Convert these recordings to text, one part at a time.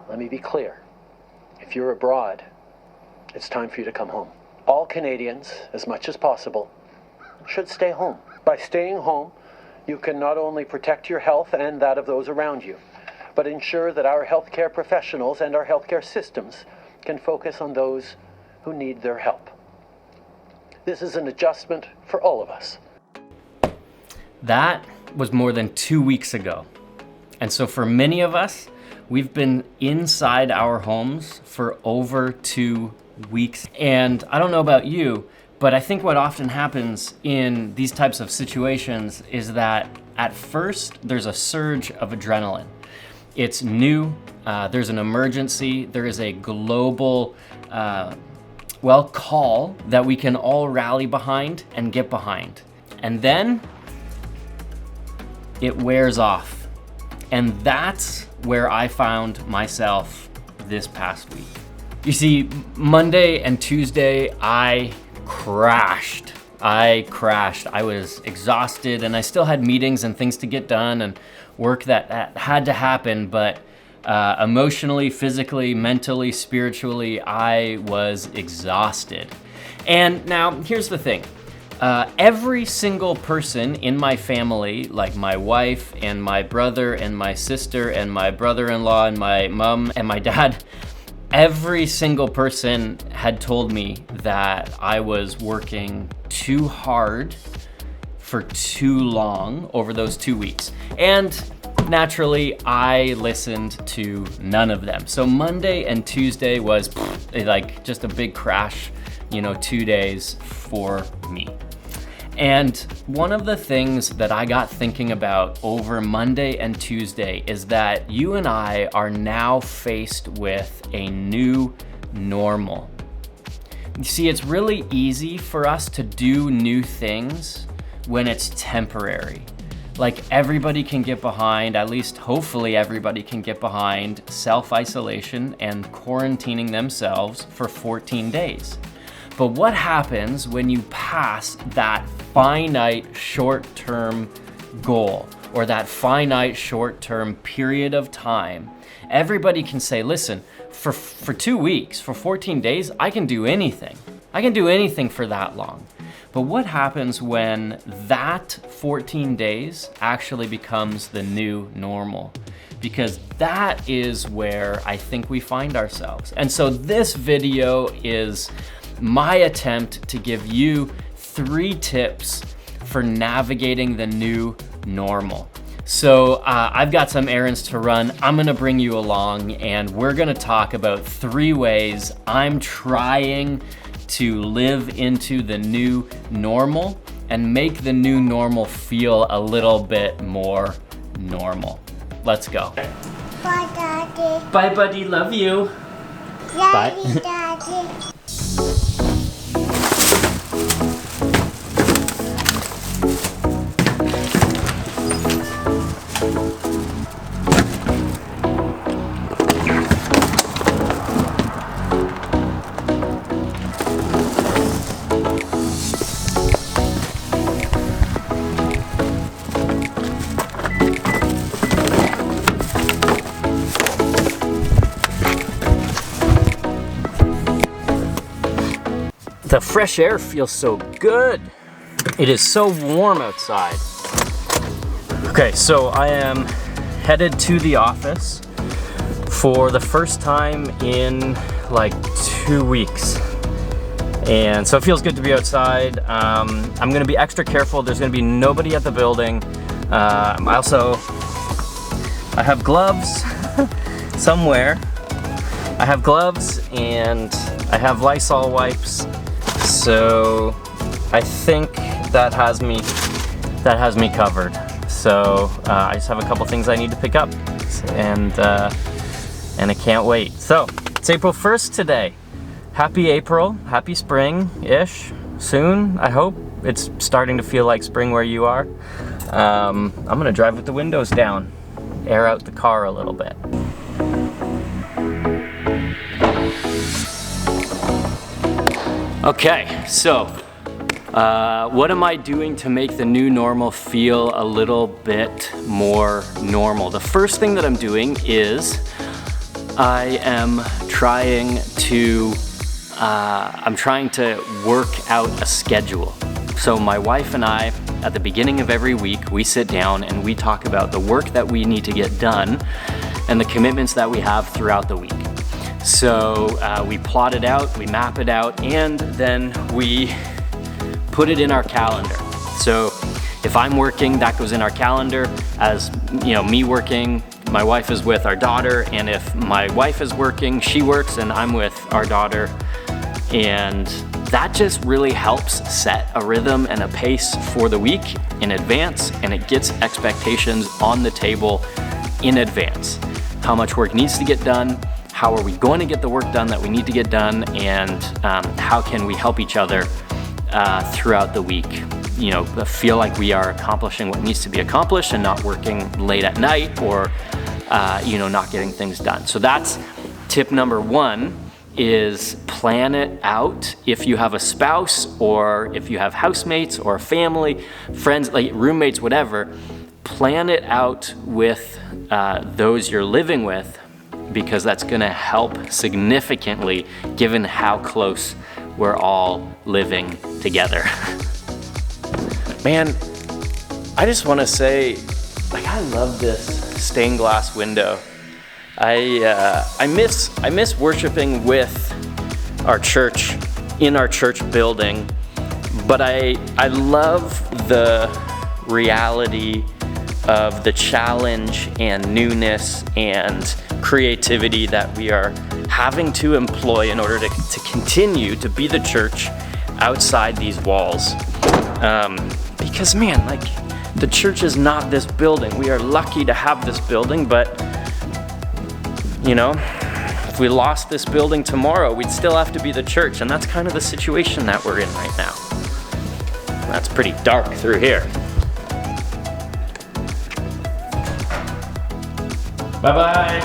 let me be clear. If you're abroad, it's time for you to come home. All Canadians, as much as possible, should stay home. By staying home, you can not only protect your health and that of those around you, but ensure that our healthcare professionals and our healthcare systems can focus on those who need their help. This is an adjustment for all of us. That was more than 2 weeks ago. And so for many of us, we've been inside our homes for over 2 weeks. And I don't know about you, but I think what often happens in these types of situations is that at first there's a surge of adrenaline. It's new, there's an emergency, there is a global call that we can all rally behind and get behind. And then it wears off. And that's where I found myself this past week. You see, Monday and Tuesday, I crashed. I was exhausted, and I still had meetings and things to get done and work that had to happen, but emotionally, physically, mentally, spiritually, I was exhausted. And now, here's the thing. Every single person in my family, like my wife and my brother and my sister and my brother-in-law and my mom and my dad, every single person had told me that I was working too hard for too long over those 2 weeks. And naturally, I listened to none of them. So Monday and Tuesday was like just a big crash, 2 days for me. And one of the things that I got thinking about over Monday and Tuesday is that you and I are now faced with a new normal. You see, it's really easy for us to do new things when it's temporary. Like everybody can get behind, at least hopefully everybody can get behind self-isolation and quarantining themselves for 14 days. But what happens when you pass that finite short-term goal or that finite short-term period of time? Everybody can say, listen, for 2 weeks, for 14 days, I can do anything. I can do anything for that long. But what happens when that 14 days actually becomes the new normal? Because that is where I think we find ourselves. And so this video is my attempt to give you 3 tips for navigating the new normal. So I've got some errands to run. I'm gonna bring you along and we're gonna talk about 3 ways I'm trying to live into the new normal and make the new normal feel a little bit more normal. Let's go. Bye, Daddy. Bye, buddy. Love you. Daddy, Bye. Daddy. The fresh air feels so good. It is so warm outside. Okay, so I am headed to the office for the first time in like 2 weeks. And so it feels good to be outside. I'm gonna be extra careful. There's gonna be nobody at the building. I have gloves somewhere. I have gloves and I have Lysol wipes. So I think that has me covered. So I just have a couple things I need to pick up, and I can't wait. So it's April 1st today. Happy April, happy spring-ish soon, I hope. It's starting to feel like spring where you are. I'm gonna drive with the windows down, air out the car a little bit. Okay, so what am I doing to make the new normal feel a little bit more normal? The first thing that I'm doing is I am trying to work out a schedule. So my wife and I, at the beginning of every week, we sit down and we talk about the work that we need to get done and the commitments that we have throughout the week. So we plot it out, we map it out, and then we put it in our calendar. So if I'm working, that goes in our calendar as, me working. My wife is with our daughter, and if my wife is working, she works, and I'm with our daughter. And that just really helps set a rhythm and a pace for the week in advance, and it gets expectations on the table in advance. How much work needs to get done, how are we going to get the work done that we need to get done, and how can we help each other throughout the week. Feel like we are accomplishing what needs to be accomplished and not working late at night or not getting things done. So that's tip number 1, is plan it out. If you have a spouse or if you have housemates or family, friends, like roommates, whatever, plan it out with those you're living with, because that's gonna help significantly given how close we're all living together. Man, I just wanna say, I love this stained glass window. I miss worshiping with our church, in our church building, but I love the reality of the challenge and newness and creativity that we are having to employ in order to continue to be the church outside these walls. Because man, the church is not this building. We are lucky to have this building, but if we lost this building tomorrow, we'd still have to be the church, and that's kind of the situation that we're in right now. That's pretty dark through here. Bye-bye.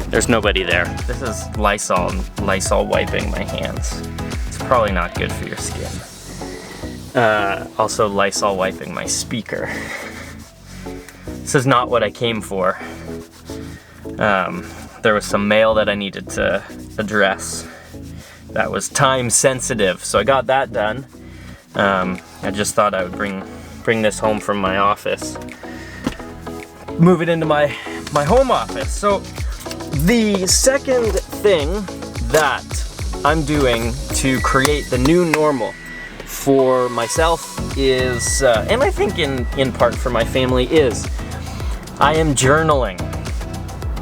There's nobody there. This is Lysol wiping my hands. It's probably not good for your skin. Also Lysol wiping my speaker. This is not what I came for. There was some mail that I needed to address that was time sensitive, so I got that done. I just thought I would bring this home from my office, move it into my home office. So the second thing that I'm doing to create the new normal for myself is, and I think in part for my family, is I am journaling.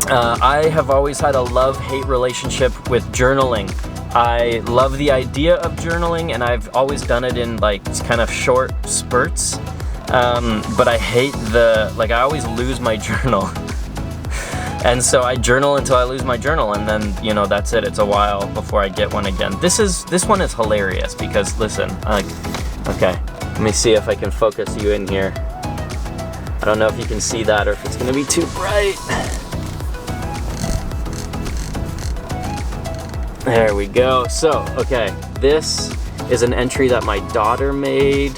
I have always had a love-hate relationship with journaling. I love the idea of journaling, and I've always done it in kind of short spurts. But I hate I always lose my journal. And so I journal until I lose my journal, and then, that's it. It's a while before I get one again. This one is hilarious because, listen, okay, let me see if I can focus you in here. I don't know if you can see that or if it's gonna be too bright. There we go. So, okay, this is an entry that my daughter made.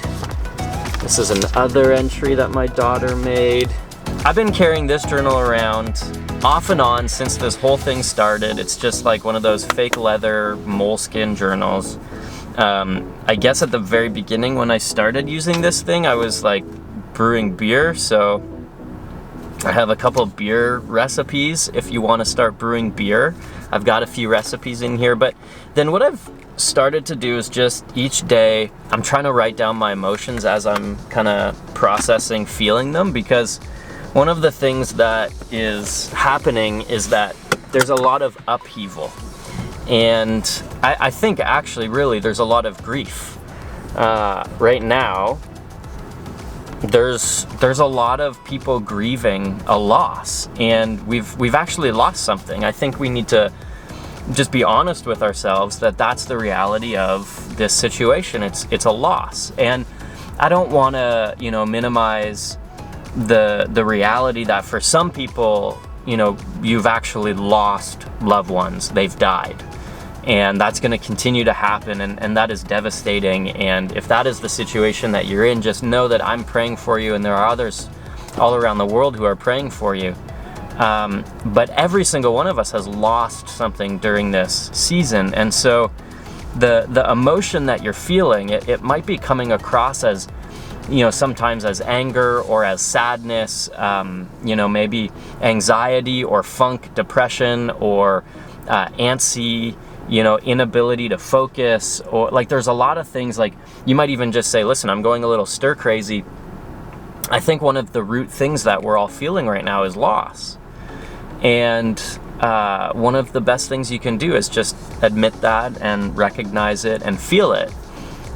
This is another entry that my daughter made. I've been carrying this journal around off and on since this whole thing started. It's just like one of those fake leather moleskin journals. I guess at the very beginning when I started using this thing, I was brewing beer, so I have a couple beer recipes if you want to start brewing beer. I've got a few recipes in here, but then what I've started to do is just each day I'm trying to write down my emotions as I'm kind of processing feeling them, because one of the things that is happening is that there's a lot of upheaval, and I think actually really there's a lot of grief right now. There's a lot of people grieving a loss, and we've actually lost something. I think we need to just be honest with ourselves that that's the reality of this situation. It's a loss, and I don't want to minimize the reality that for some people you've actually lost loved ones. They've died. And that's going to continue to happen, and that is devastating. And if that is the situation that you're in, just know that I'm praying for you, and there are others all around the world who are praying for you. But every single one of us has lost something during this season. And so the emotion that you're feeling, it might be coming across as, sometimes as anger or as sadness, maybe anxiety or funk, depression, or antsy, inability to focus, or like there's a lot of things. Like you might even just say, listen, I'm going a little stir crazy. I think one of the root things that we're all feeling right now is loss. And one of the best things you can do is just admit that and recognize it and feel it.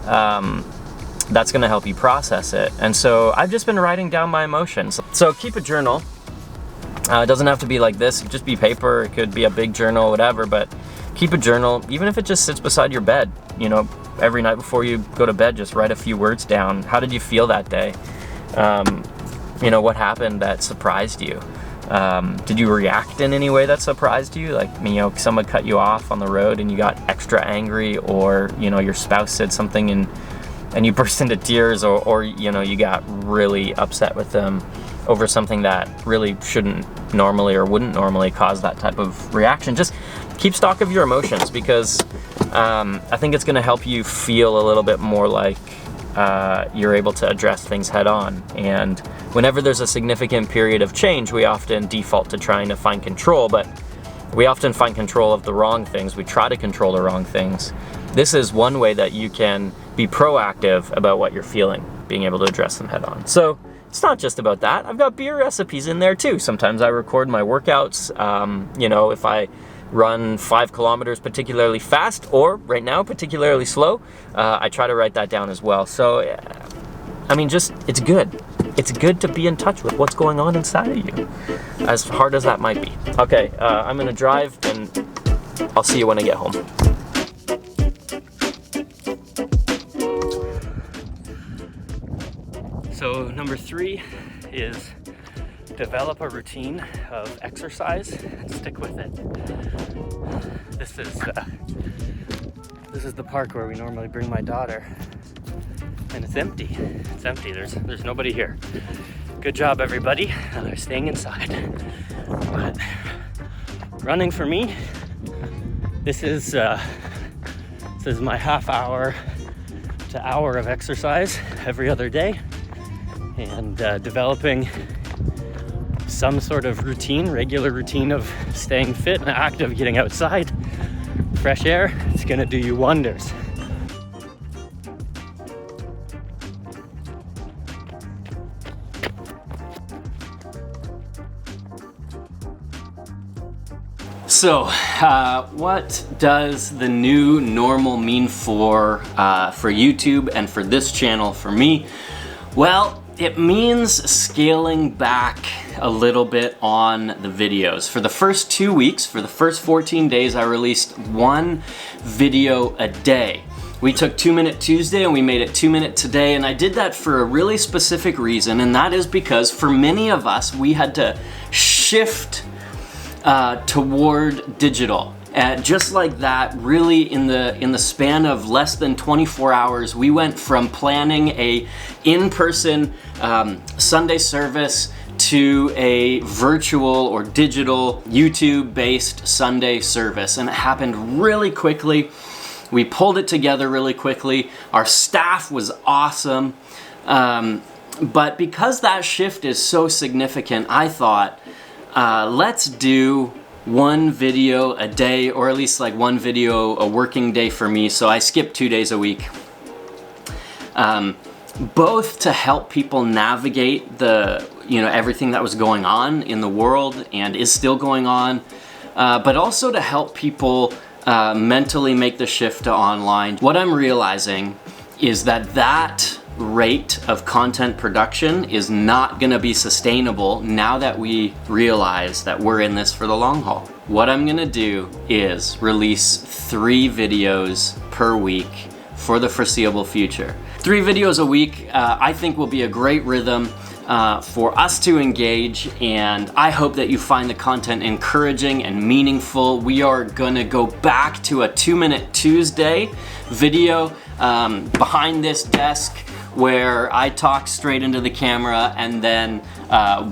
That's going to help you process it. And so I've just been writing down my emotions. So keep a journal. It doesn't have to be like this. It could just be paper. It could be a big journal, whatever. But keep a journal, even if it just sits beside your bed. Every night before you go to bed, just write a few words down. How did you feel that day? What happened that surprised you? Did you react in any way that surprised you? Like, someone cut you off on the road and you got extra angry, or, your spouse said something and you burst into tears, or you got really upset with them over something that really shouldn't normally or wouldn't normally cause that type of reaction. Just keep stock of your emotions, because I think it's going to help you feel a little bit more like you're able to address things head on. And whenever there's a significant period of change, we often default to trying to find control, but we often find control of the wrong things. We try to control the wrong things. This is one way that you can be proactive about what you're feeling, being able to address them head on. So it's not just about that. I've got beer recipes in there too. Sometimes I record my workouts. If I run 5 kilometers particularly fast, or right now particularly slow, I try to write that down as well. So it's good. It's good to be in touch with what's going on inside of you, as hard as that might be. Okay, I'm gonna drive, and I'll see you when I get home. So number 3 is develop a routine of exercise and stick with it. This is the park where we normally bring my daughter, and it's empty. It's empty. There's nobody here. Good job, everybody. They're staying inside. But running for me, this is my half hour to hour of exercise every other day, and developing some sort of routine, regular routine of staying fit and active, getting outside, fresh air. It's gonna do you wonders. So, what does the new normal mean for YouTube and for this channel for me? Well, it means scaling back a little bit on the videos. For the first 2 weeks, for the first 14 days, I released 1 video a day. We took 2 Minute Tuesday and we made it 2 Minute Today, and I did that for a really specific reason, and that is because for many of us, we had to shift toward digital. Just like that, really in the span of less than 24 hours, we went from planning a in-person Sunday service to a virtual or digital YouTube-based Sunday service, and it happened really quickly. We pulled it together really quickly. Our staff was awesome, but because that shift is so significant, I thought, let's do 1 video a day, or at least like 1 video a working day for me. So I skipped 2 days a week, both to help people navigate everything that was going on in the world and is still going on, but also to help people mentally make the shift to online. What I'm realizing is that rate of content production is not gonna be sustainable now that we realize that we're in this for the long haul. What I'm gonna do is release 3 videos per week for the foreseeable future. 3 videos a week, I think, will be a great rhythm for us to engage, and I hope that you find the content encouraging and meaningful. We are gonna go back to a 2 Minute Tuesday video behind this desk. where I talk straight into the camera, and then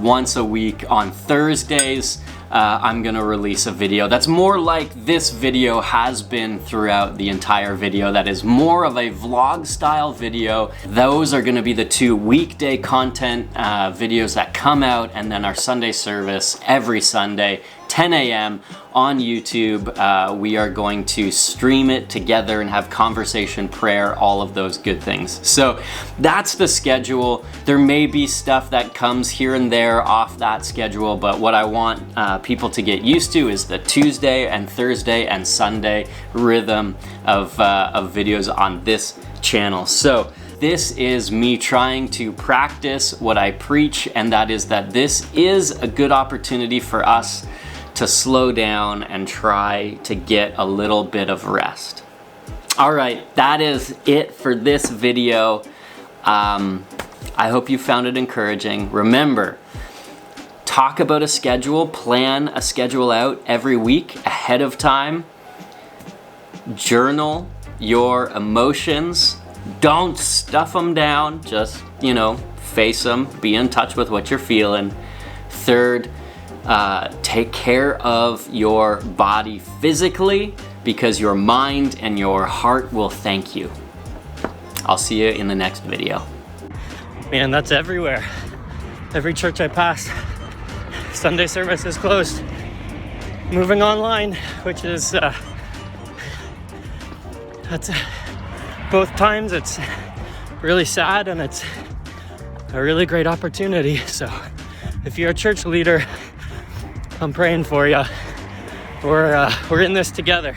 once a week on Thursdays, I'm gonna release a video that's more like this video has been throughout the entire video. That is more of a vlog style video. Those are gonna be the 2 weekday content videos that come out, and then our Sunday service every Sunday, 10 a.m. on YouTube. We are going to stream it together and have conversation, prayer, all of those good things. So that's the schedule. There may be stuff that comes here and there off that schedule, but what I want people to get used to is the Tuesday and Thursday and Sunday rhythm of videos on this channel. So this is me trying to practice what I preach, and that is that this is a good opportunity for us to slow down and try to get a little bit of rest. All right, that is it for this video. I hope you found it encouraging. Remember, talk about a schedule, plan a schedule out every week ahead of time. Journal your emotions. Don't stuff them down, just, face them, be in touch with what you're feeling. Third, take care of your body physically, because your mind and your heart will thank you. I'll see you in the next video. Man, that's everywhere. Every church I pass, Sunday service is closed. Moving online, which is, that's both times it's really sad and it's a really great opportunity. So if you're a church leader, I'm praying for you. We're in this together.